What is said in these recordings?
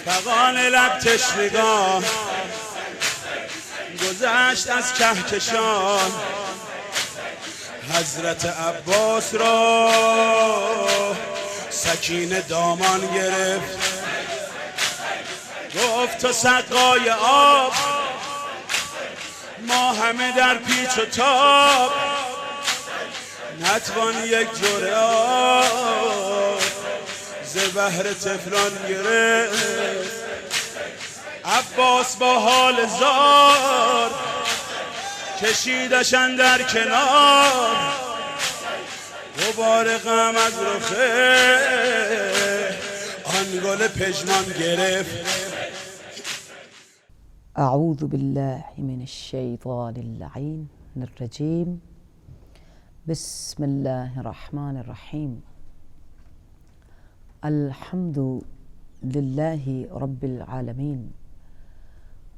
فغان لب تشنگان گذشت از کهکشان، حضرت عباس را سکینه دامان گرفت، گفت تو سقای آب، ما همه در پیچ و تاب، نتوان یک جرعه آب ز بحر طفلان گرفت. عباس با حال زار کشیدشن در کنار، غبار غم از رخه آن گل پژمان گرفت. اعوذ بالله من الشیطان اللعین الرجیم. بسم الله الرحمن الرحیم. الحمد لله رب العالمین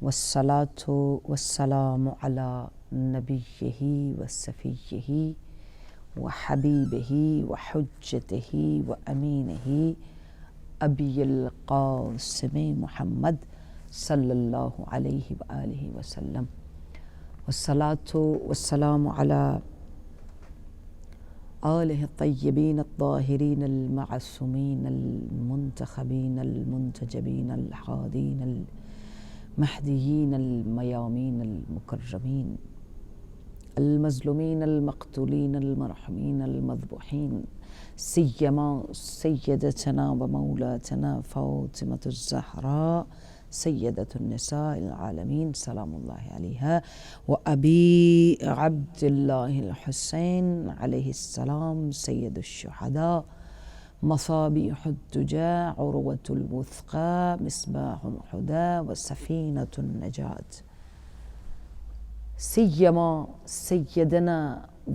والصلاة والسلام على نبیه و صفیه و حبیبه و حجته و امینه ابی القاسم محمد صلی الله علیه و آله و سلم. والصلاة والسلام على آله الطیبین الطاهرین المعصومین المنتخبین المنتجبین الحادین المهدیین المیامین المکرمین المظلومین المقتولین المرحومین المذبوحین، سیما سیدتنا و مولاتنا فاطمة الزهراء سیدة النساء العالمین سلام الله علیها، و ابی عبد الله الحسین علیه السلام سید الشهداء مصابیح الدجى عروة الوثقى مصباح الهدى و سفینة النجاة، سیما سیدنا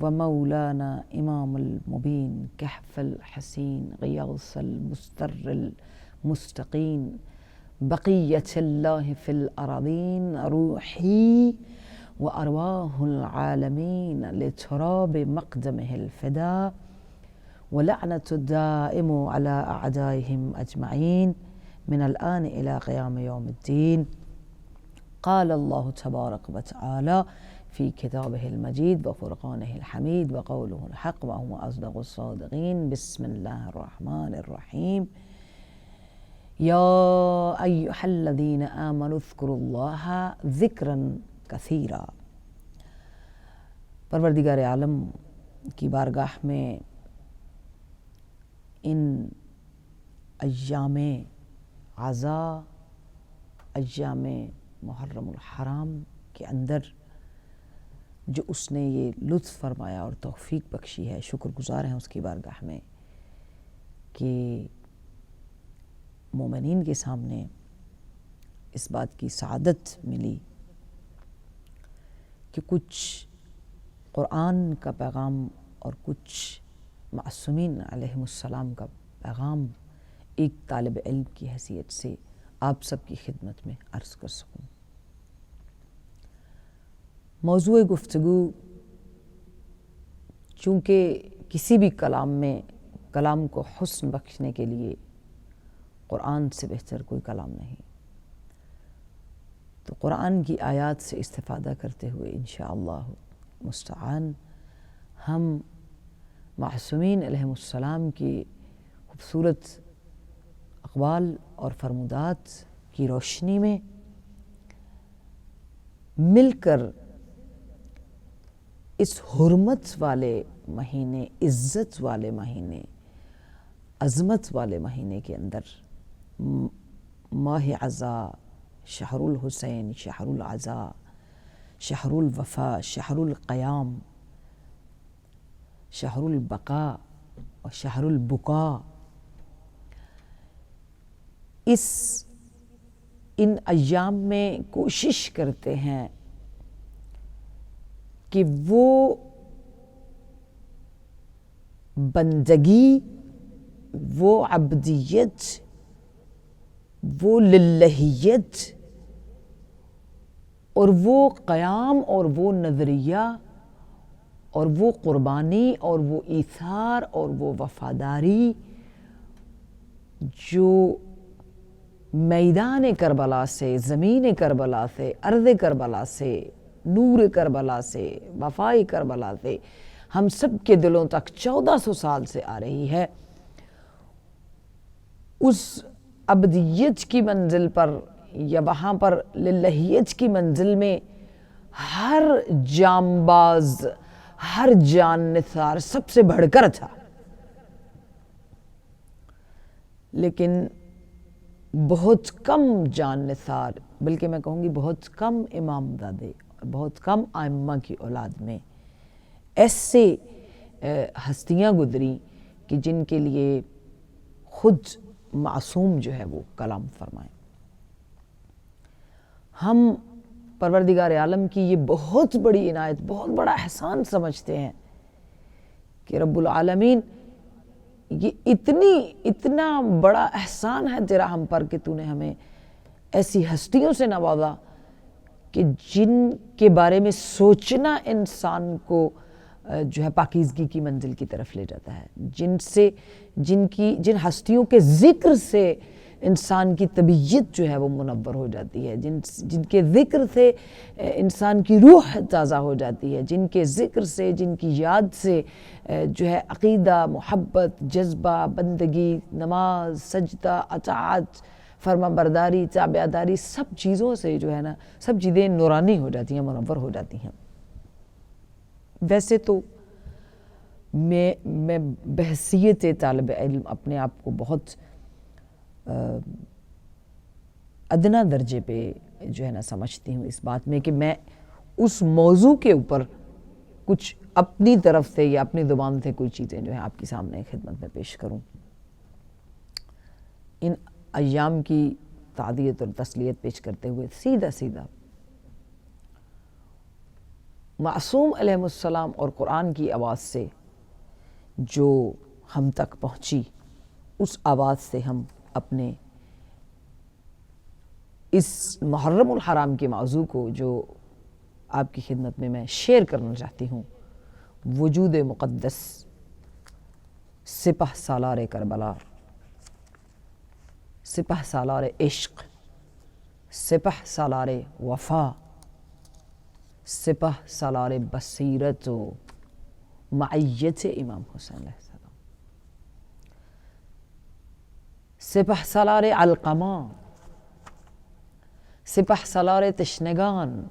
و مولانا امام المبین کهف الحسین غیاث المستر المستقین بقیة الله في الأراضين روحي وأرواح العالمين لتراب مقدمه الفداء، ولعنة الدائم على أعدائهم أجمعين من الآن إلى قيام يوم الدين. قال الله تبارك وتعالى في كتابه المجيد وفرقانه الحميد وقوله الحق وهو أصدق الصادقين. بسم الله الرحمن الرحيم. یا ایها الذین آمنوا اذکروا الله ذکرا کثیرا. پروردگار عالم کی بارگاہ میں ان ایام عزا، ایام محرم الحرام کے اندر جو اس نے یہ لطف فرمایا اور توفیق بخشی ہے، شکر گزار ہیں اس کی بارگاہ میں کہ مومنین کے سامنے اس بات کی سعادت ملی کہ کچھ قرآن کا پیغام اور کچھ معصومین علیہم السلام کا پیغام ایک طالب علم کی حیثیت سے آپ سب کی خدمت میں عرض کر سکوں۔ موضوع گفتگو چونکہ کسی بھی کلام میں کلام کو حسن بخشنے کے لیے قرآن سے بہتر کوئی کلام نہیں، تو قرآن کی آیات سے استفادہ کرتے ہوئے انشاءاللہ مستعان ہم معصومین علیہم السلام کی خوبصورت اقوال اور فرمودات کی روشنی میں مل کر اس حرمت والے مہینے، عزت والے مہینے، عظمت والے مہینے کے اندر ماہ عزا، شہر الحسین، شہر العزا، شہر الوفا، شہر القیام، شہر البقاء اور شہر البقاء، ان ایام میں کوشش کرتے ہیں کہ وہ بندگی، وہ عبدیت، وہ للہیت اور وہ قیام اور وہ نظریہ اور وہ قربانی اور وہ ایثار اور وہ وفاداری جو میدان کربلا سے، زمین کربلا سے، ارض کربلا سے، نور کربلا سے، وفائے کربلا سے ہم سب کے دلوں تک 1400 سال سے آ رہی ہے۔ اس ابدیت کی منزل پر یا وہاں پر للہیت کی منزل میں ہر جانباز، ہر جان نثار سب سے بڑھ کر تھا، لیکن بہت کم جان نثار، بلکہ میں کہوں گی بہت کم امام زادے، بہت کم ائمہ کی اولاد میں ایسے ہستیاں گزری کہ جن کے لیے خود معصوم جو ہے وہ کلام فرمائیں۔ ہم پروردگار عالم کی یہ بہت بڑی عنایت، بہت بڑا احسان سمجھتے ہیں کہ رب العالمین یہ اتنا بڑا احسان ہے تیرا ہم پر کہ تو نے ہمیں ایسی ہستیوں سے نوازا کہ جن کے بارے میں سوچنا انسان کو جو ہے پاکیزگی کی منزل کی طرف لے جاتا ہے، جن ہستیوں کے ذکر سے انسان کی طبیعت جو ہے وہ منور ہو جاتی ہے، جن کے ذکر سے انسان کی روح تازہ ہو جاتی ہے، جن کے ذکر سے، جن کی یاد سے جو ہے عقیدہ، محبت، جذبہ، بندگی، نماز، سجدہ، اطاعت، فرما برداری، تابعداری، سب چیزوں سے جو ہے نا سب چیزیں نورانی ہو جاتی ہیں، منور ہو جاتی ہیں۔ ویسے تو میں بحیثیت طالب علم اپنے آپ کو بہت ادنا درجے پہ جو ہے نا سمجھتی ہوں اس بات میں کہ میں اس موضوع کے اوپر کچھ اپنی طرف سے یا اپنی زبان سے کوئی چیزیں جو ہیں آپ کی سامنے خدمت میں پیش کروں۔ ان ایام کی تعزیت اور تسلیت پیش کرتے ہوئے سیدھا معصوم علیہ السلام اور قرآن کی آواز سے جو ہم تک پہنچی، اس آواز سے ہم اپنے اس محرم الحرام کے موضوع کو جو آپ کی خدمت میں شیئر کرنا چاہتی ہوں، وجود مقدس، سپہ سالار کربلا، سپہ سالار عشق، سپہ سالار وفا، سپہ سالار بصیرت و معیت امام حسین علیہ السلام، سپہ سالار علقمہ، سپہ سالار تشنگان،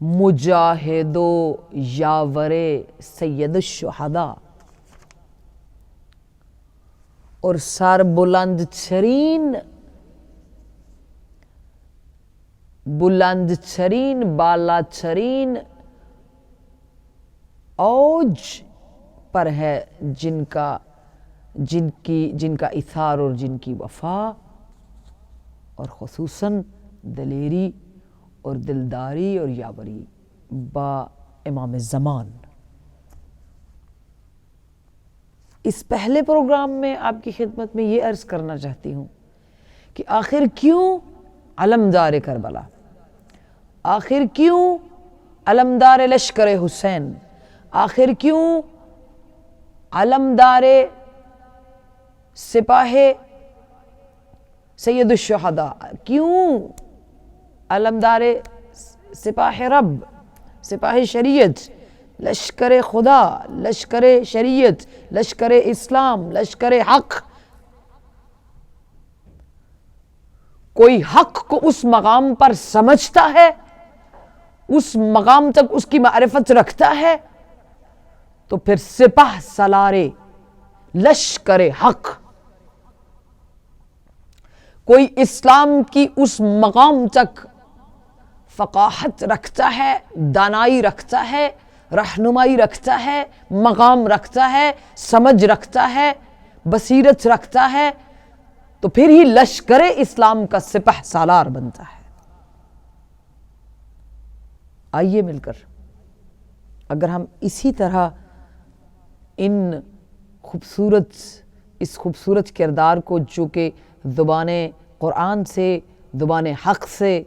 مجاہد و یاور سید الشہداء اور سر بلند ترین بالا ترین اوج پر ہے جن کا اثار اور جن کی وفا اور خصوصاً دلیری اور دلداری اور یاوری با امام زمان۔ اس پہلے پروگرام میں آپ کی خدمت میں یہ عرض کرنا چاہتی ہوں کہ آخر کیوں علمدار کربلا، آخر کیوں علمدار لشکر حسین، آخر کیوں علمدار سپاہ سید الشہداء، کیوں علمدار سپاہ رب، سپاہ شریعت، لشکر خدا، لشکر شریعت، لشکر اسلام، لشکر حق، کوئی حق کو اس مقام پر سمجھتا ہے، اس مقام تک اس کی معرفت رکھتا ہے، تو پھر سپہ سالار لشکر حق، کوئی اسلام کی اس مقام تک فقاہت رکھتا ہے، دانائی رکھتا ہے، رہنمائی رکھتا ہے، مقام رکھتا ہے، سمجھ رکھتا ہے، بصیرت رکھتا ہے، تو پھر ہی لشکر اسلام کا سپہ سالار بنتا ہے۔ آئیے مل کر اگر ہم اسی طرح اس خوبصورت کردار کو جو کہ زبان قرآن سے، زبان حق سے،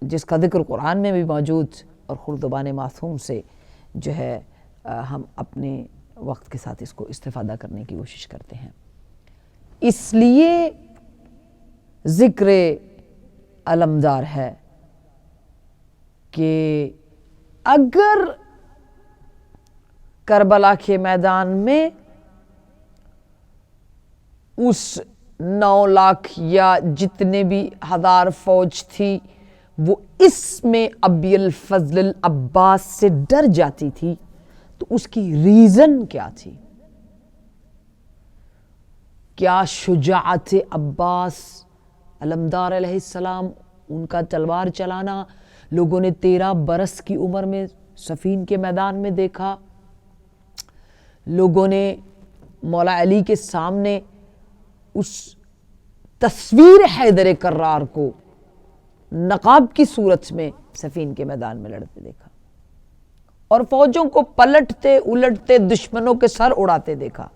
جس کا ذکر قرآن میں بھی موجود اور خود زبان معصوم سے جو ہے ہم اپنے وقت کے ساتھ اس کو استفادہ کرنے کی کوشش کرتے ہیں۔ اس لیے ذکر علمدار ہے کہ اگر کربلا کے میدان میں اس 9 لاکھ یا جتنے بھی ہزار فوج تھی وہ اس میں ابی الفضل العباس سے ڈر جاتی تھی تو اس کی ریزن کیا تھی؟ کیا شجاعت عباس علمدار علیہ السلام، ان کا تلوار چلانا لوگوں نے 13 برس کی عمر میں صفین کے میدان میں دیکھا؟ لوگوں نے مولا علی کے سامنے اس تصویر حیدر کرار کو نقاب کی صورت میں صفین کے میدان میں لڑتے دیکھا اور فوجوں کو پلٹتے الٹتے دشمنوں کے سر اڑاتے دیکھا.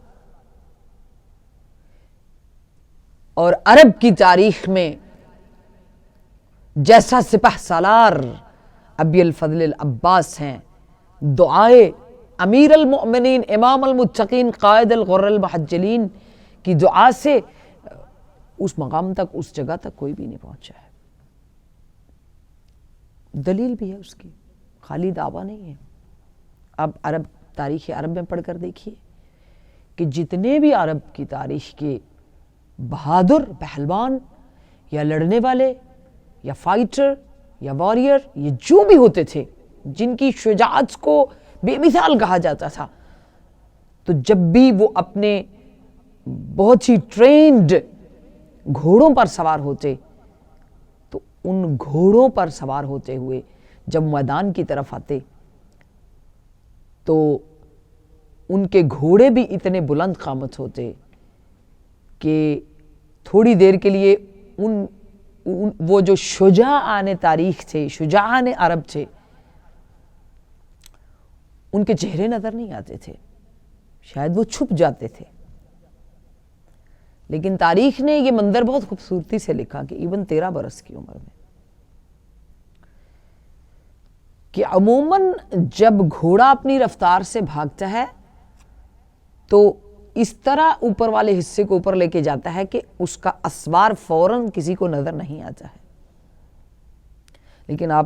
اور عرب کی تاریخ میں جیسا سپہ سالار ابی الفضل العباس ہیں، دعائے امیر المؤمنین امام المتقین قائد الغر المحجلین کی دعا سے اس مقام تک، اس جگہ تک کوئی بھی نہیں پہنچا ہے. دلیل بھی ہے اس کی، خالی دعویٰ نہیں ہے. اب عرب تاریخ عرب میں پڑھ کر دیکھیے کہ جتنے بھی عرب کی تاریخ کے بہادر پہلوان یا لڑنے والے یا فائٹر یا واریر، یہ جو بھی ہوتے تھے جن کی شجاعت کو بے مثال کہا جاتا تھا، تو جب بھی وہ اپنے بہت ہی ٹرینڈ گھوڑوں پر سوار ہوتے تو ان گھوڑوں پر سوار ہوتے ہوئے جب میدان کی طرف آتے تو ان کے گھوڑے بھی اتنے بلند قامت ہوتے کہ تھوڑی دیر کے لیے وہ جو شجاعان تاریخ تھے، شجاعان عرب تھے، ان کے چہرے نظر نہیں آتے تھے، شاید وہ چھپ جاتے تھے. لیکن تاریخ نے یہ منظر بہت خوبصورتی سے لکھا کہ ایون 13 برس کی عمر میں کہ عموماً جب گھوڑا اپنی رفتار سے بھاگتا ہے تو اس طرح اوپر والے حصے کو اوپر لے کے جاتا ہے کہ اس کا اسوار فوراً کسی کو نظر نہیں آتا ہے. لیکن آپ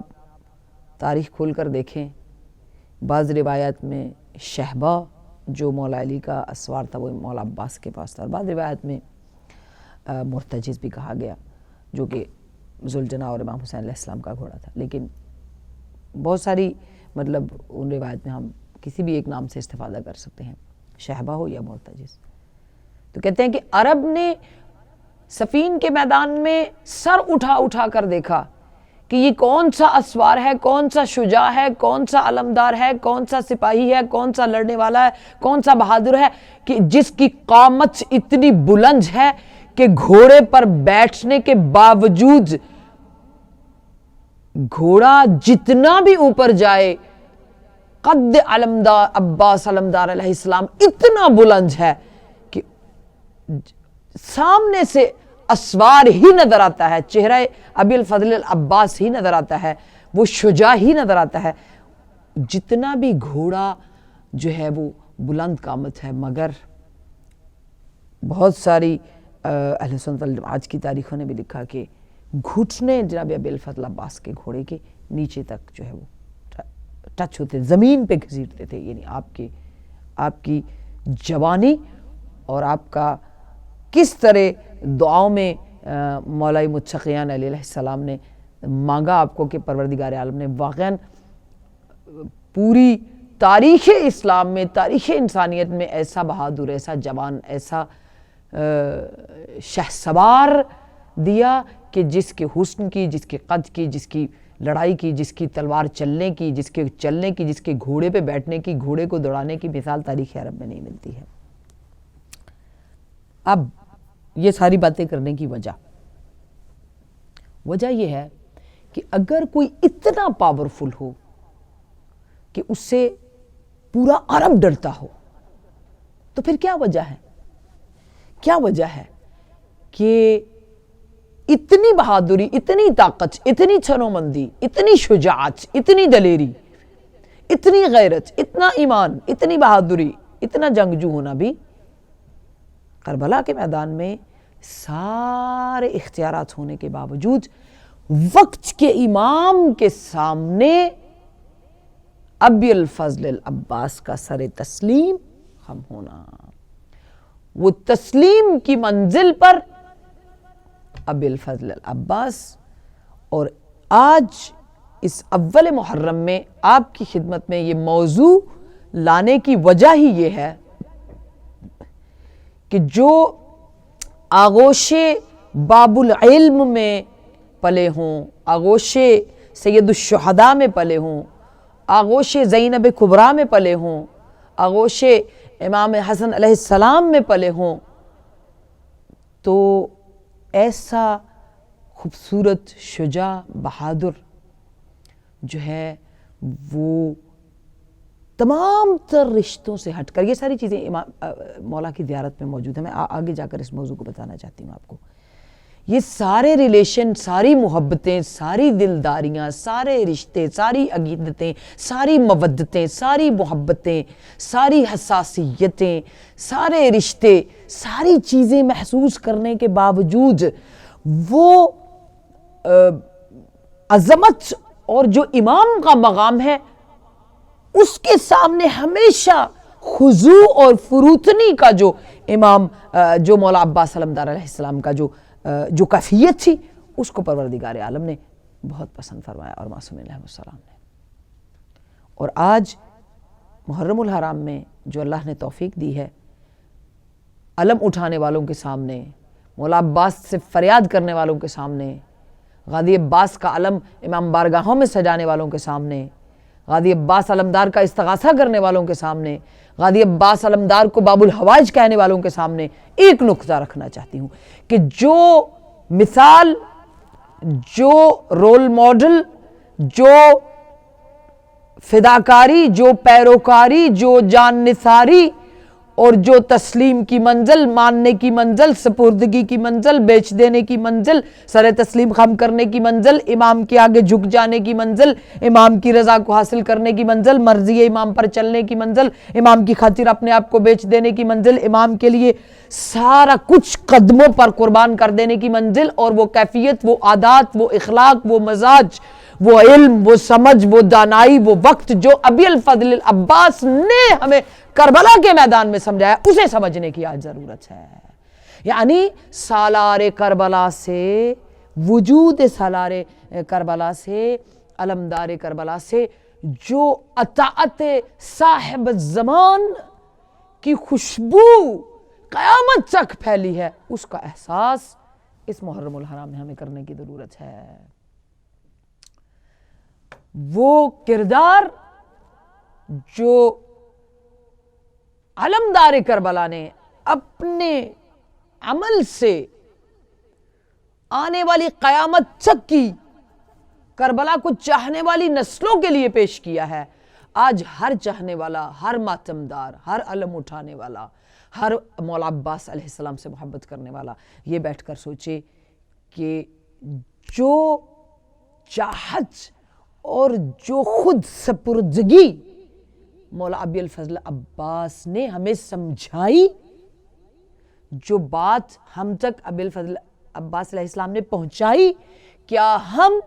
تاریخ کھول کر دیکھیں، بعض روایت میں شہبہ جو مولا علی کا اسوار تھا وہ مولا عباس کے پاس تھا، اور بعض روایت میں مرتجز بھی کہا گیا جو کہ ذوالجناح اور امام حسین علیہ السلام کا گھوڑا تھا. لیکن بہت ساری مطلب ان روایت میں ہم کسی بھی ایک نام سے استفادہ کر سکتے ہیں، شہبہ ہو یا مرتجز. تو کہتے ہیں کہ عرب نے صفین کے میدان میں سر اٹھا اٹھا کر دیکھا کہ یہ کون سا اسوار ہے، کون سا شجاع ہے، کون سا علمدار ہے، کون سا سپاہی ہے، کون سا لڑنے والا ہے، کون سا بہادر ہے کہ جس کی قامت اتنی بلند ہے کہ گھوڑے پر بیٹھنے کے باوجود گھوڑا جتنا بھی اوپر جائے قد علمدار عباس علمدار علیہ السلام اتنا بلند ہے کہ سامنے سے اسوار ہی نظر آتا ہے، چہرہ ابی الفضل العباس ہی نظر آتا ہے، وہ شجاع ہی نظر آتا ہے. جتنا بھی گھوڑا جو ہے وہ بلند قامت ہے، مگر بہت ساری اہل سنت والجماعت کی تاریخوں نے بھی لکھا کہ گھٹنے جناب ابی الفضل عباس کے گھوڑے کے نیچے تک جو ہے وہ ٹچ ہوتے، زمین پہ گھسیٹتے تھے. یعنی آپ کی جوانی اور آپ کا کس طرح دعاؤں میں مولا متقیان علیہ السلام نے مانگا آپ کو کہ پروردگار عالم نے واقعاً پوری تاریخ اسلام میں، تاریخ انسانیت میں ایسا بہادر، ایسا جوان، ایسا شہسوار دیا کہ جس کے حسن کی، جس کے قد کی، جس کی لڑائی کی، جس کی تلوار چلنے کی، جس کے چلنے کی، جس کے گھوڑے پہ بیٹھنے کی، گھوڑے کو دوڑانے کی مثال تاریخ عرب میں نہیں ملتی ہے. اب یہ ساری باتیں کرنے کی وجہ یہ ہے کہ اگر کوئی اتنا پاورفل ہو کہ اس سے پورا عرب ڈرتا ہو تو پھر کیا وجہ ہے؟ کیا وجہ ہے کہ اتنی بہادری، اتنی طاقت، اتنی چھنومندی، اتنی شجاعت، اتنی دلیری، اتنی غیرت، اتنا ایمان، اتنی بہادری، اتنا جنگجو ہونا بھی کربلا کے میدان میں سارے اختیارات ہونے کے باوجود وقت کے امام کے سامنے ابی الفضل العباس کا سر تسلیم خم ہونا، وہ تسلیم کی منزل پر ابی الفضل العباس. اور آج اس اول محرم میں آپ کی خدمت میں یہ موضوع لانے کی وجہ ہی یہ ہے کہ جو آغوش باب العلم میں پلے ہوں، آغوش سید الشہداء میں پلے ہوں، آغوش زینب کبریٰ میں پلے ہوں، آغوش امام حسن علیہ السلام میں پلے ہوں، تو ایسا خوبصورت شجاع بہادر جو ہے وہ تمام تر رشتوں سے ہٹ کر، یہ ساری چیزیں مولا کی زیارت میں موجود ہیں، میں آگے جا کر اس موضوع کو بتانا چاہتی ہوں آپ کو. یہ سارے ریلیشن، ساری محبتیں، ساری دلداریاں، سارے رشتے، ساری عقیدتیں، ساری مودتیں، ساری محبتیں، ساری حساسیتیں، سارے رشتے، ساری چیزیں محسوس کرنے کے باوجود وہ عظمت اور جو امام کا مقام ہے اس کے سامنے ہمیشہ خضوع اور فروتنی کا جو امام جو مولا عباس علمدار علیہ السلام کا جو کیفیت تھی، اس کو پروردگار عالم نے بہت پسند فرمایا اور معصوم علیہ السلام نے. اور آج محرم الحرام میں جو اللہ نے توفیق دی ہے، علم اٹھانے والوں کے سامنے، مولا عباس سے فریاد کرنے والوں کے سامنے، غازی عباس کا علم امام بارگاہوں میں سجانے والوں کے سامنے، غازی عباس علمدار کا استغاثہ کرنے والوں کے سامنے، غازی عباس علمدار کو باب الحوائج کہنے والوں کے سامنے ایک نقطہ رکھنا چاہتی ہوں کہ جو مثال، جو رول ماڈل، جو فداکاری، جو پیروکاری، جو جان نثاری اور جو تسلیم کی منزل، ماننے کی منزل، سپردگی کی منزل، بیچ دینے کی منزل، سر تسلیم خم کرنے کی منزل، امام کے آگے جھک جانے کی منزل، امام کی رضا کو حاصل کرنے کی منزل، مرضی امام پر چلنے کی منزل، امام کی خاطر اپنے آپ کو بیچ دینے کی منزل، امام کے لیے سارا کچھ قدموں پر قربان کر دینے کی منزل، اور وہ کیفیت، وہ عادات، وہ اخلاق، وہ مزاج، وہ علم، وہ سمجھ، وہ دانائی، وہ وقت جو ابی الفضل العباس نے ہمیں کربلا کے میدان میں سمجھایا، اسے سمجھنے کی آج ضرورت ہے. یعنی سالار کربلا سے، وجود سالار کربلا سے، علمدار کربلا سے جو اطاعت صاحب الزمان کی خوشبو قیامت تک پھیلی ہے، اس کا احساس اس محرم الحرام میں ہمیں کرنے کی ضرورت ہے. وہ کردار جو علمدار کربلا نے اپنے عمل سے آنے والی قیامت تک کی کربلا کو چاہنے والی نسلوں کے لیے پیش کیا ہے، آج ہر چاہنے والا، ہر ماتمدار، ہر علم اٹھانے والا، ہر مولا عباس علیہ السلام سے محبت کرنے والا یہ بیٹھ کر سوچے کہ جو چاہت اور جو خود سپردگی مولا ابی الفضل عباس نے ہمیں سمجھائی، جو بات ہم تک ابی الفضل عباس علیہ السلام نے پہنچائی، کیا ہم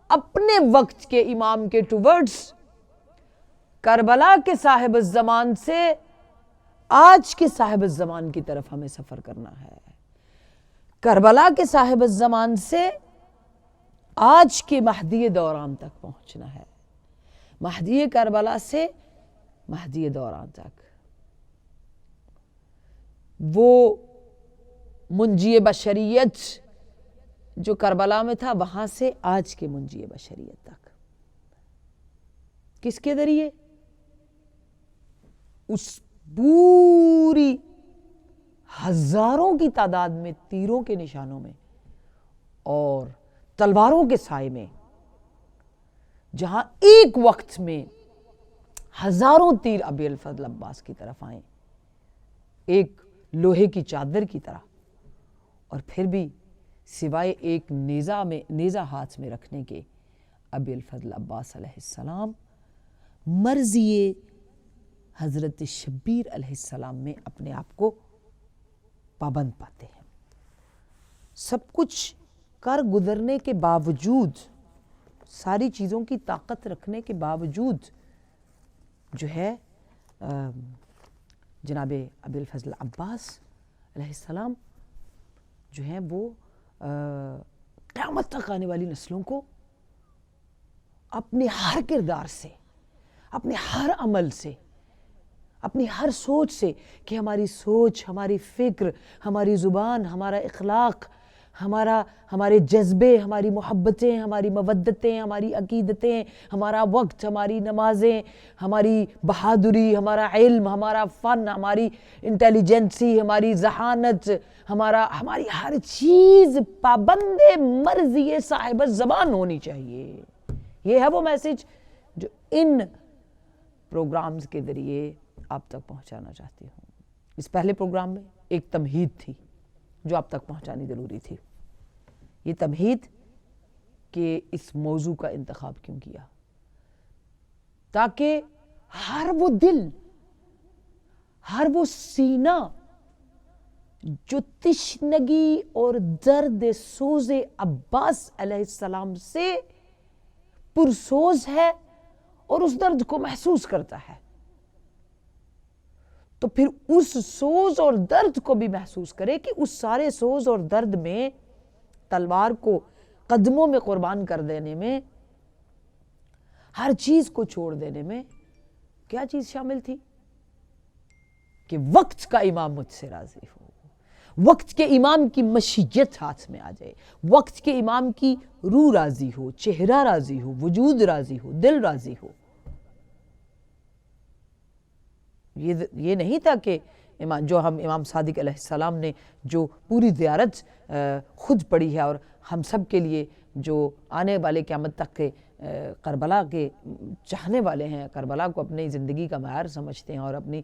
اپنے وقت کے امام کے ٹوورڈز کربلا کے صاحب الزمان سے آج کے صاحب الزمان کی طرف ہمیں سفر کرنا ہے، کربلا کے صاحب الزمان سے آج کے مہدی دوران تک پہنچنا ہے، مہدی کربلا سے مہدی دوران تک. وہ منجی بشریت جو کربلا میں تھا، وہاں سے آج کے منجی بشریت تک. کس کے ذریعے؟ اس پوری ہزاروں کی تعداد میں تیروں کے نشانوں میں اور تلواروں کے سائے میں، جہاں ایک وقت میں ہزاروں تیر ابی الفضل عباس کی طرف آئیں، ایک لوہے کی چادر کی طرح، اور پھر بھی سوائے ایک نیزہ ہاتھ میں رکھنے کے ابی الفضل عباس علیہ السلام مرضی حضرت شبیر علیہ السلام میں اپنے آپ کو پابند پاتے ہیں. سب کچھ کر گزرنے کے باوجود، ساری چیزوں کی طاقت رکھنے کے باوجود جو ہے جناب ابی الفضل عباس علیہ السلام جو ہیں وہ قیامت تک آنے والی نسلوں کو اپنے ہر کردار سے، اپنے ہر عمل سے، اپنی ہر سوچ سے، کہ ہماری سوچ، ہماری فکر، ہماری زبان، ہمارا اخلاق، ہمارے جذبے، ہماری محبتیں، ہماری مودتیں، ہماری عقیدتیں، ہمارا وقت، ہماری نمازیں، ہماری بہادری، ہمارا علم، ہمارا فن، ہماری انٹیلیجنسی، ہماری ذہانت، ہماری ہر چیز پابند مرضی صاحب زبان ہونی چاہیے. یہ ہے وہ میسج جو ان پروگرامز کے ذریعے آپ تک پہنچانا چاہتی ہوں. اس پہلے پروگرام میں ایک تمہید تھی جو آپ تک پہنچانی ضروری تھی. یہ تمہید کہ اس موضوع کا انتخاب کیوں کیا، تاکہ ہر وہ دل، ہر وہ سینہ جو تشنگی اور درد سوز عباس علیہ السلام سے پرسوز ہے اور اس درد کو محسوس کرتا ہے، تو پھر اس سوز اور درد کو بھی محسوس کرے کہ اس سارے سوز اور درد میں تلوار کو قدموں میں قربان کر دینے میں، ہر چیز کو چھوڑ دینے میں کیا چیز شامل تھی؟ کہ وقت کا امام مجھ سے راضی ہو، وقت کے امام کی مشیت ہاتھ میں آ جائے، وقت کے امام کی روح راضی ہو، چہرہ راضی ہو، وجود راضی ہو، دل راضی ہو. یہ نہیں تھا کہ جو ہم امام صادق علیہ السلام نے جو پوری زیارت خود پڑھی ہے، اور ہم سب کے لیے جو آنے والے قیامت تک کے کربلا کے چاہنے والے ہیں، کربلا کو اپنی زندگی کا معیار سمجھتے ہیں اور اپنی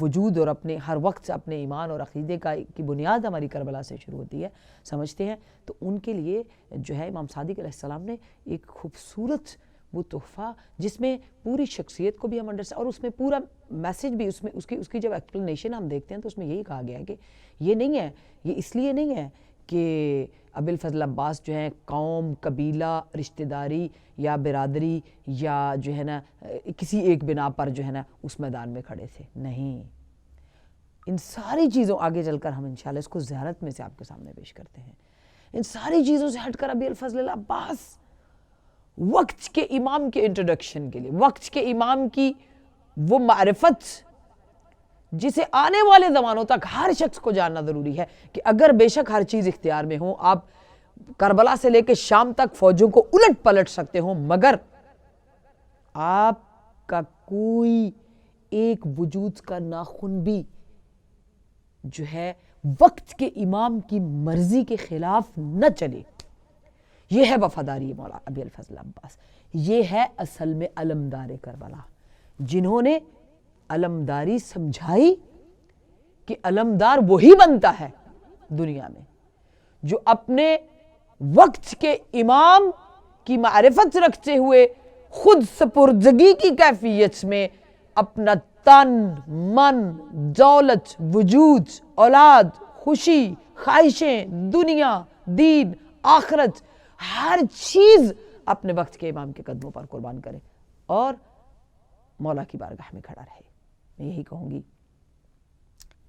وجود اور اپنے ہر وقت اپنے ایمان اور عقیدے کی بنیاد ہماری کربلا سے شروع ہوتی ہے سمجھتے ہیں، تو ان کے لیے جو ہے امام صادق علیہ السلام نے ایک خوبصورت وہ تحفہ، جس میں پوری شخصیت کو بھی ہم اور اس میں پورا میسج بھی، اس کی جب ایکسپلینیشن ہم دیکھتے ہیں تو اس میں یہی کہا گیا ہے کہ یہ نہیں ہے، یہ اس لیے نہیں ہے کہ ابی الفضل عباس جو ہیں قوم، قبیلہ، رشتہ داری یا برادری یا جو ہے نا کسی ایک بنا پر جو ہے نا اس میدان میں کھڑے تھے. نہیں، ان ساری چیزوں آگے چل کر ہم انشاءاللہ اس کو زیارت میں سے آپ کے سامنے پیش کرتے ہیں. ان ساری چیزوں سے ہٹ کر ابی الفضل عباس وقت کے امام کے انٹروڈکشن کے لیے، وقت کے امام کی وہ معرفت جسے آنے والے زمانوں تک ہر شخص کو جاننا ضروری ہے، کہ اگر بے شک ہر چیز اختیار میں ہو، آپ کربلا سے لے کے شام تک فوجوں کو الٹ پلٹ سکتے ہو، مگر آپ کا کوئی ایک وجود کا ناخن بھی جو ہے وقت کے امام کی مرضی کے خلاف نہ چلے. یہ ہے وفاداری مولا ابی الفضل عباس. یہ ہے اصل میں علمدار کربلا، جنہوں نے علمداری سمجھائی کہ علمدار وہی بنتا ہے دنیا میں جو اپنے وقت کے امام کی معرفت رکھتے ہوئے خود سپردگی کی کیفیت میں اپنا تن، من، دولت، وجود، اولاد، خوشی، خواہشیں، دنیا، دین، آخرت، ہر چیز اپنے وقت کے امام کے قدموں پر قربان کرے اور مولا کی بارگاہ میں کھڑا رہے. میں یہی کہوں گی،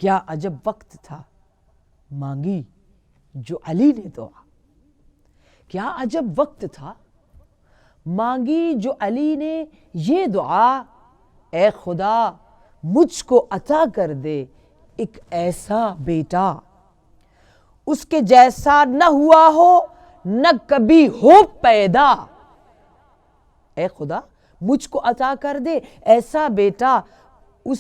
کیا عجب وقت تھا مانگی جو علی نے دعا. کیا عجب وقت تھا مانگی جو علی نے یہ دعا، اے خدا مجھ کو عطا کر دے ایک ایسا بیٹا، اس کے جیسا نہ ہوا ہو نہ کبھی ہو پیدا. اے خدا مجھ کو عطا کر دے ایسا بیٹا، اس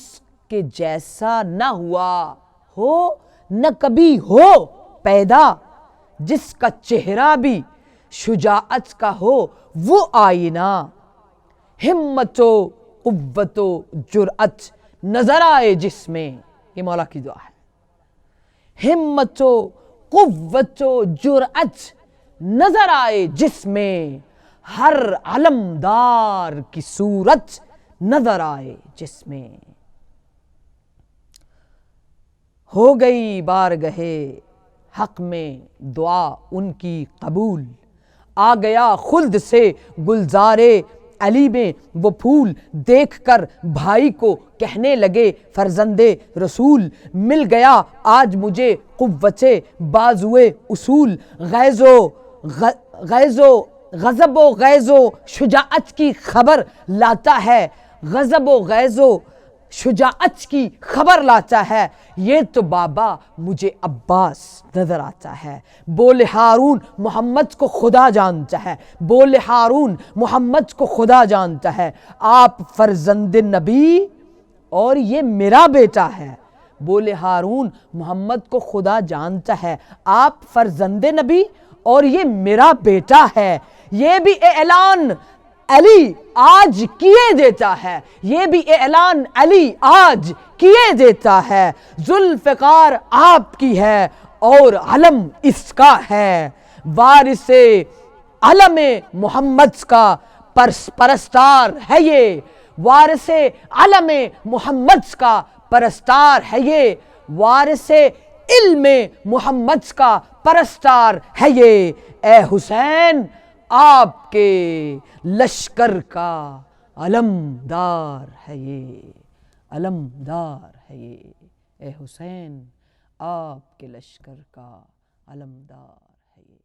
کے جیسا نہ ہوا ہو نہ کبھی ہو پیدا، جس کا چہرہ بھی شجاعت کا ہو وہ آئینہ، ہمت و قوت و جرأت نظر آئے جس میں. یہ مولا کی دعا ہے. ہمت و قوت و جرأت نظر آئے جس میں، ہر علمدار کی صورت نظر آئے جس میں. ہو گئی بارگاہ حق میں دعا ان کی قبول، آ گیا خلد سے گلزار علی میں وہ پھول، دیکھ کر بھائی کو کہنے لگے فرزند رسول، مل گیا آج مجھے قوت بازوئے اصول، غضب و غیظ و شجاعت کی خبر لاتا ہے، غضب و غیظ و شجاعت کی خبر لاتا ہے، یہ تو بابا مجھے عباس نظر آتا ہے، بولے ہارون محمد کو خدا جانتا ہے، بولے ہارون محمد کو خدا جانتا ہے، آپ فرزند نبی اور یہ میرا بیٹا ہے، بولے ہارون محمد کو خدا جانتا ہے، آپ فرزند نبی اور یہ میرا بیٹا ہے، یہ بھی اعلان علی آج کیے دیتا ہے، یہ بھی اعلان علی آج کیے دیتا ہے، ذوالفقار آپ کی ہے اور علم اس کا ہے، وارث علم محمد کا پرستار ہے یہ، وارث علم محمد کا پرستار ہے یہ، وارث علم محمد کا پرستار ہے یہ، اے حسین آپ کے لشکر کا علمدار ہے یہ، علمدار ہے یہ، اے حسین آپ کے لشکر کا علمدار ہے یہ۔